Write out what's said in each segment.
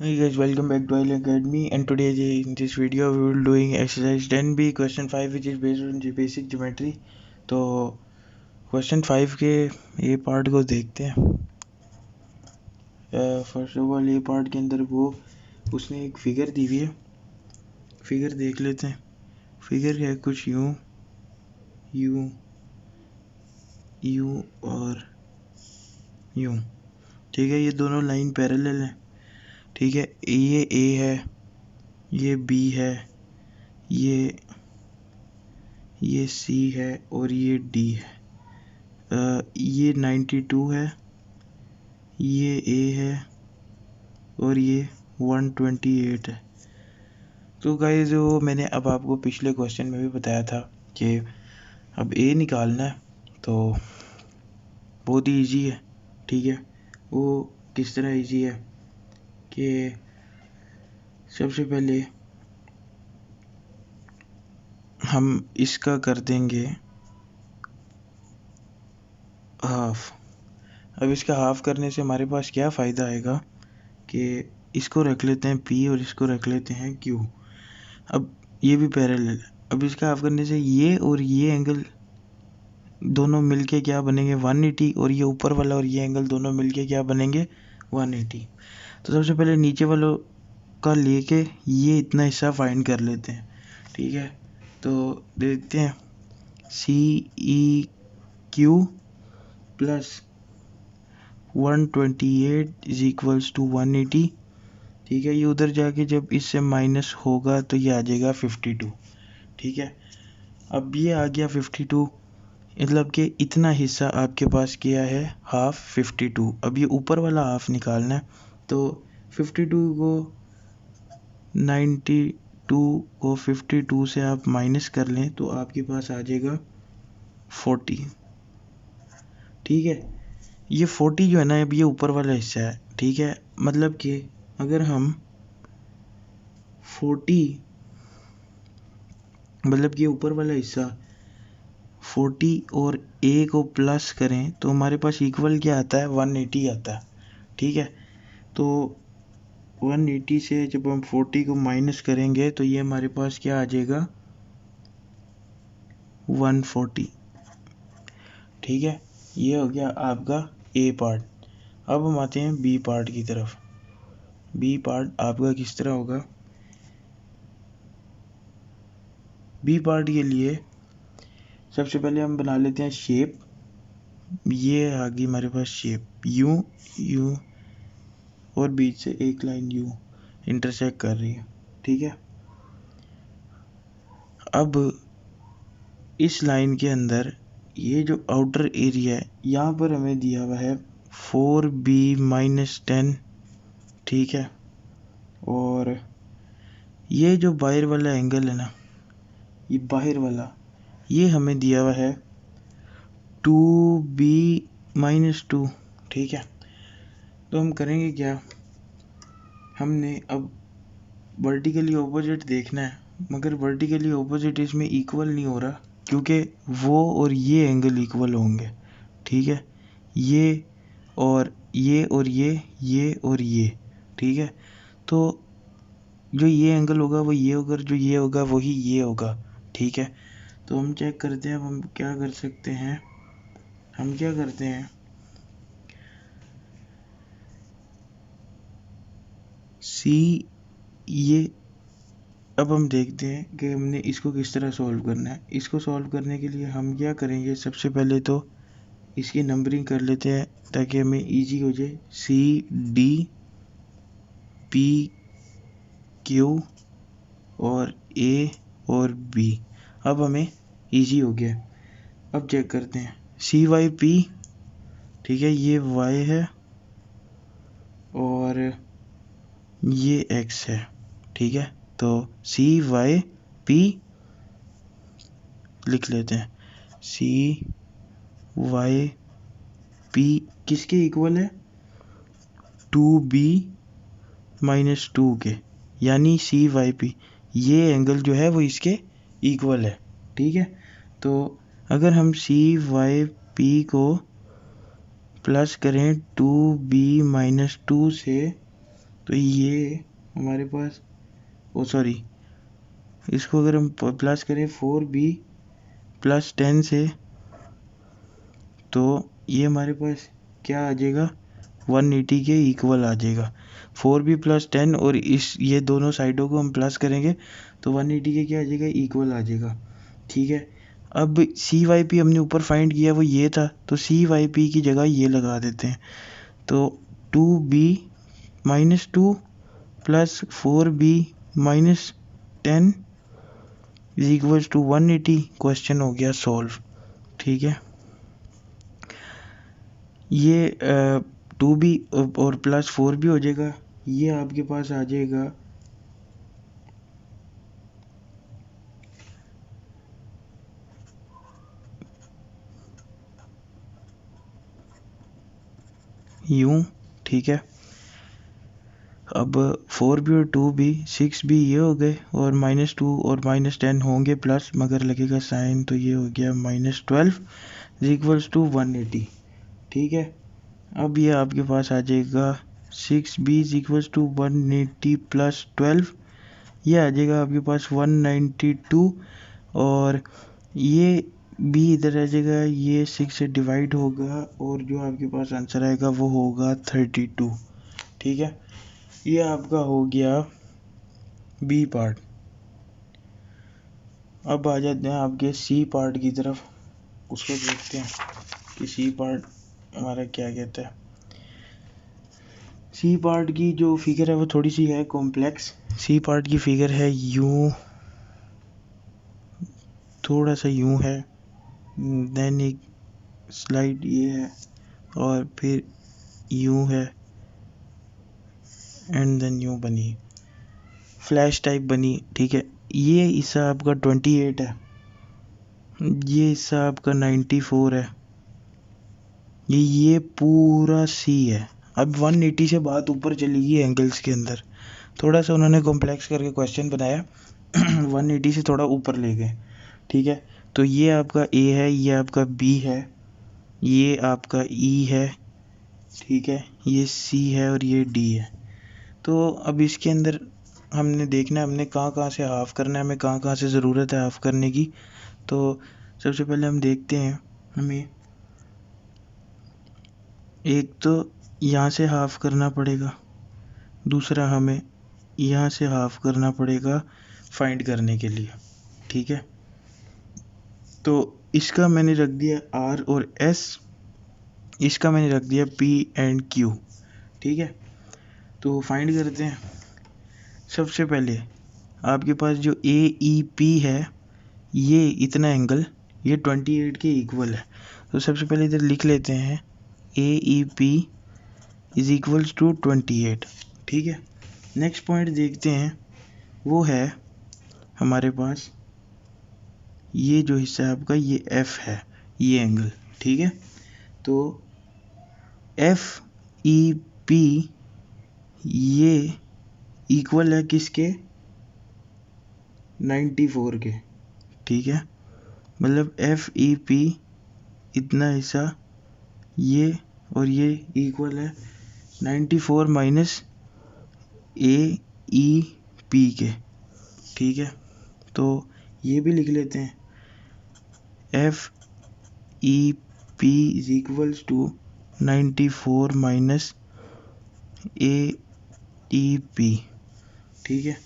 Hey guys, welcome back to IL Academy, and today in this video we will doing exercise 10B question 5 which is based on basic geometry. तो question 5 के ये part को देखते हैं। First of all ये part के अंदर वो उसने एक फिगर दी हुई है, फिगर देख लेते हैं। फिगर है कुछ यूं यूं यूं और यूं, ठीक है। ये दोनों लाइन पैरेलल है, ठीक है। ये ए है, ये बी है, ये सी है और ये डी है। ये 92 है, ये ए है और ये 128 है। तो गाइस जो मैंने अब आपको पिछले क्वेश्चन में भी बताया था कि अब ए निकालना है, तो बहुत ही ईजी है, ठीक है। वो किस तरह ईजी है कि सबसे पहले हम इसका कर देंगे हाफ। अब इसका हाफ करने से हमारे पास क्या फ़ायदा आएगा कि इसको रख लेते हैं P और इसको रख लेते हैं Q। अब ये भी पैरेलल है। अब इसका हाफ करने से ये और ये एंगल दोनों मिलके क्या बनेंगे 180, और ये ऊपर वाला और ये एंगल दोनों मिलके क्या बनेंगे 180। तो सबसे पहले नीचे वालों का लेके ये इतना हिस्सा फाइंड कर लेते हैं, ठीक है। तो देखते हैं CEQ plus 128 is equals to 180, ठीक है। ये उधर जाके जब इससे माइनस होगा तो ये आ जाएगा 52, ठीक है। अब ये आ गया 52, मतलब कि इतना हिस्सा आपके पास किया है हाफ 52। अब ये ऊपर वाला हाफ निकालना है, तो 52 को 52 से आप माइनस कर लें तो आपके पास आ जाएगा 40, ठीक है। ये 40 जो है ना, अब ये ऊपर वाला हिस्सा है, ठीक है। मतलब कि अगर हम 40 मतलब कि ऊपर वाला हिस्सा 40 और ए को प्लस करें तो हमारे पास इक्वल क्या आता है 180 आता है, ठीक है। तो 180 से जब हम 40 को माइनस करेंगे तो ये हमारे पास क्या आ जाएगा 140, ठीक है। ये हो गया आपका ए पार्ट। अब हम आते हैं बी पार्ट की तरफ। बी पार्ट आपका किस तरह होगा। बी पार्ट के लिए सबसे पहले हम बना लेते हैं शेप। ये आ गई हमारे पास शेप यूं यूं और बीच से एक लाइन यूं इंटरसेक्ट कर रही है, ठीक है। अब इस लाइन के अंदर ये जो आउटर एरिया है यहाँ पर हमें दिया हुआ है 4B-10, ठीक है। और ये जो बाहर वाला एंगल है ना, ये बाहर वाला, ये हमें दिया हुआ है 2B-2, ठीक है। तो हम करेंगे क्या, हमने अब वर्टिकली ऑपोजिट देखना है, मगर वर्टिकली ऑपोजिट इसमें इक्वल नहीं हो रहा क्योंकि वो और ये एंगल इक्वल होंगे, ठीक है। ये और ये और ये और ये, ठीक है। तो जो ये एंगल होगा वो ये होगा, जो ये होगा वही ये होगा, ठीक है। तो हम चेक करते हैं, अब हम क्या कर सकते हैं, हम क्या करते हैं सी ये। अब हम देखते हैं कि हमने इसको किस तरह सॉल्व करना है। इसको सॉल्व करने के लिए हम क्या करेंगे, सबसे पहले तो इसकी नंबरिंग कर लेते हैं ताकि हमें इजी हो जाए। CDPQ और A और B, अब हमें इजी हो गया। अब चेक करते हैं CYP, ठीक है। ये Y है और ये X है, ठीक है। तो CYP लिख लेते हैं। CYP किसके इक्वल है 2B-2 के, यानी CYP ये एंगल जो है वो इसके इक्वल है, ठीक है। तो अगर हम CYP को प्लस करें 2B-2 से तो ये हमारे पास सॉरी, इसको अगर हम प्लस करें 4b + 10 से, तो ये हमारे पास क्या आ जाएगा, 180 के इक्वल आ जाएगा। 4b + 10 और ये दोनों साइडों को हम प्लस करेंगे तो 180 के क्या आ जाएगा, इक्वल आ जाएगा। ठीक है, अब CYP हमने ऊपर फाइंड किया वो ये था, तो CYP की जगह ये लगा देते हैं। तो 2b - 2 + 4b - 10 = 180। क्वेश्चन हो गया सॉल्व। ठीक है, ये 2b और + 4b हो जाएगा। ये आपके पास आ जाएगा यूं। ठीक है, अब 4b और 2b 6b ये हो गए, और -2 और -10 होंगे प्लस, मगर लगेगा साइन, तो ये हो गया -12 = 180। ठीक है, अब ये आपके पास आ जाएगा 6b = 180 + 12, ये आ जाएगा आपके पास 192, और ये b इधर आ जाएगा, ये 6 से डिवाइड होगा, और जो आपके पास आंसर आएगा वो होगा 32। ठीक है, ये आपका हो गया बी पार्ट। अब आ जाते हैं आपके सी पार्ट की तरफ, उसको देखते हैं कि सी पार्ट हमारा क्या कहता है। सी पार्ट की जो फिगर है वो थोड़ी सी है कॉम्प्लेक्स। सी पार्ट की फिगर है यूं, थोड़ा सा यूं है, देन एक स्लाइड ये है, और फिर यूं है, एंड देन यूं बनी, फ्लैश टाइप बनी। ठीक है, ये हिस्सा आपका 28 है, ये हिस्सा आपका 94 है, ये पूरा सी है। अब 180 से बात ऊपर चली गई एंगल्स के अंदर, थोड़ा सा उन्होंने कॉम्प्लेक्स करके क्वेश्चन बनाया 180 से थोड़ा ऊपर ले गए। ठीक है, तो ये आपका ए है, ये आपका बी है, ये आपका ई है, ठीक है, ये सी है, और ये डी है। तो अब इसके अंदर हमने देखना है हमने कहाँ कहाँ से हाफ करना है, हमें कहाँ कहाँ से ज़रूरत है हाफ करने की। तो सबसे पहले हम देखते हैं, हमें एक तो यहाँ से हाफ करना पड़ेगा, दूसरा हमें यहाँ से हाफ करना पड़ेगा फाइंड करने के लिए। ठीक है, तो इसका मैंने रख दिया R और S, इसका मैंने रख दिया P एंड Q। ठीक है, तो फाइंड करते हैं। सबसे पहले आपके पास जो AEP है, ये इतना एंगल, ये 28 के इक्वल है। तो सबसे पहले इधर लिख लेते हैं AEP = 28। ठीक है, नेक्स्ट पॉइंट देखते हैं, वो है हमारे पास ये जो हिस्सा है आपका, ये F है, ये एंगल। ठीक है, तो FEP ये इक्वल है किसके, 94 के। ठीक है, मतलब FEP इतना हिस्सा ये और ये इक्वल है 94 - AEP के। ठीक है, तो ये भी लिख लेते हैं, FEP = 94 - AEP। ठीक है,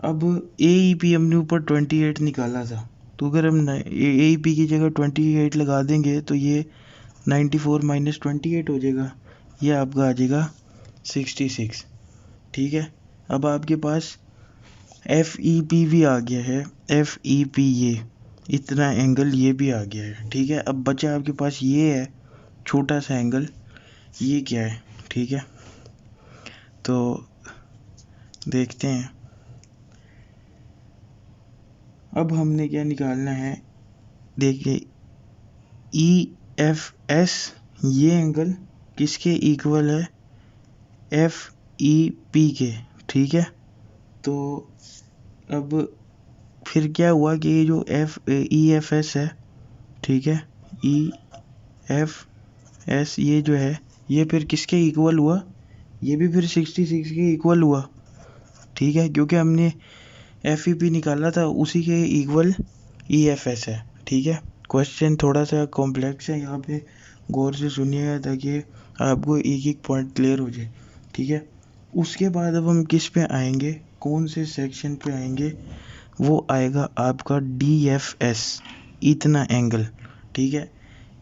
अब AEP हमने ऊपर 28 निकाला था, तो अगर हम AEP की जगह 28 लगा देंगे तो ये 94 - 28 हो जाएगा, ये आपका आ जाएगा 66। ठीक है, अब आपके पास FEP भी आ गया है, FEP ये इतना एंगल ये भी आ गया है। ठीक है, अब बचा आपके पास ये है छोटा सा एंगल, ये क्या है। ठीक है, तो देखते हैं, अब हमने क्या निकालना है, देखिए EFS ये एंगल किसके इक्वल है, FEP के। ठीक है, तो अब फिर क्या हुआ कि ये जो EFS है, ठीक है, EFS ये जो है, ये फिर किसके इक्वल हुआ, ये भी फिर 66 के इक्वल हुआ, ठीक है, क्योंकि हमने FEP निकाला था उसी के इक्वल EFS है, ठीक है। क्वेश्चन थोड़ा सा कॉम्प्लेक्स है, यहाँ पे गौर से सुनिएगा ताकि आपको एक एक पॉइंट क्लियर हो जाए, ठीक है। उसके बाद अब हम किस पे आएंगे, कौन से सेक्शन पे आएंगे, वो आएगा आपका DFS, इतना एंगल, ठीक है।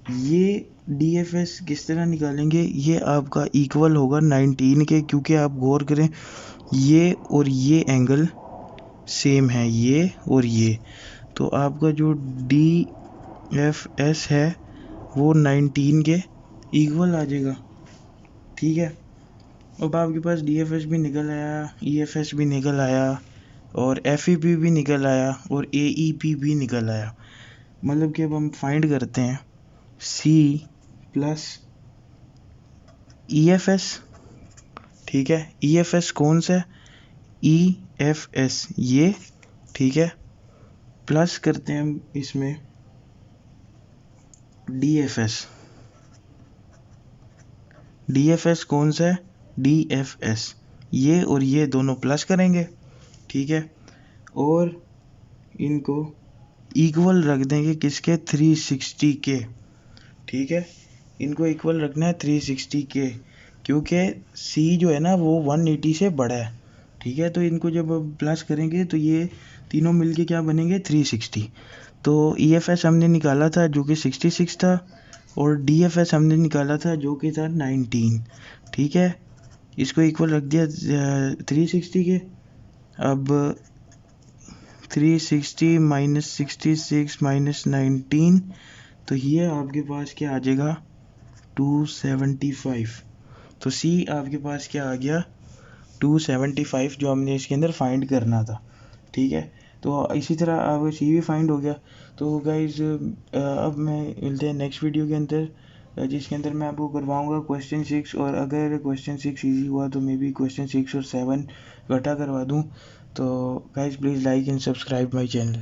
ये DFS किस तरह निकालेंगे, ये आपका इक्वल होगा 19 के, क्योंकि आप गौर करें ये और ये एंगल सेम है, ये और ये, तो आपका जो DFS है वो 19 के इक्वल आ जाएगा, ठीक है। अब आपके पास DFS भी निकल आया, EFS भी निकल आया, और FEP भी निकल आया, और AEP भी निकल आया। मतलब कि अब हम फाइंड करते हैं C प्लस EFS, ठीक है। EFS कौन सा है, EFS ये, ठीक है, प्लस करते हैं हम इसमें DFS कौन सा है, DFS ये, और ये दोनों प्लस करेंगे, ठीक है, और इनको इक्वल रख देंगे किसके, 360 के, ठीक है। इनको इक्वल रखना है 360 के, क्योंकि C जो है ना वो 180 से बड़ा है, ठीक है। तो इनको जब प्लस करेंगे तो ये तीनों मिलके क्या बनेंगे, 360। तो EFS हमने निकाला था जो कि 66 था, और DFS हमने निकाला था जो कि था 19, ठीक है। इसको इक्वल रख दिया 360 के। अब 360 माइनस 66 माइनस 19, तो ये आपके पास क्या आ जाएगा, 275। तो C आपके पास क्या आ गया, 275, जो हमने इसके अंदर फाइंड करना था, ठीक है। तो इसी तरह अब C भी फाइंड हो गया। तो गाइज अब मैं मिलते हैं नेक्स्ट वीडियो के अंदर, जिसके अंदर मैं आपको करवाऊंगा क्वेश्चन 6, और अगर क्वेश्चन 6 इजी हुआ तो मे बी क्वेश्चन 6 और 7 इकट्ठा करवा दूं। तो guys please like and subscribe my channel.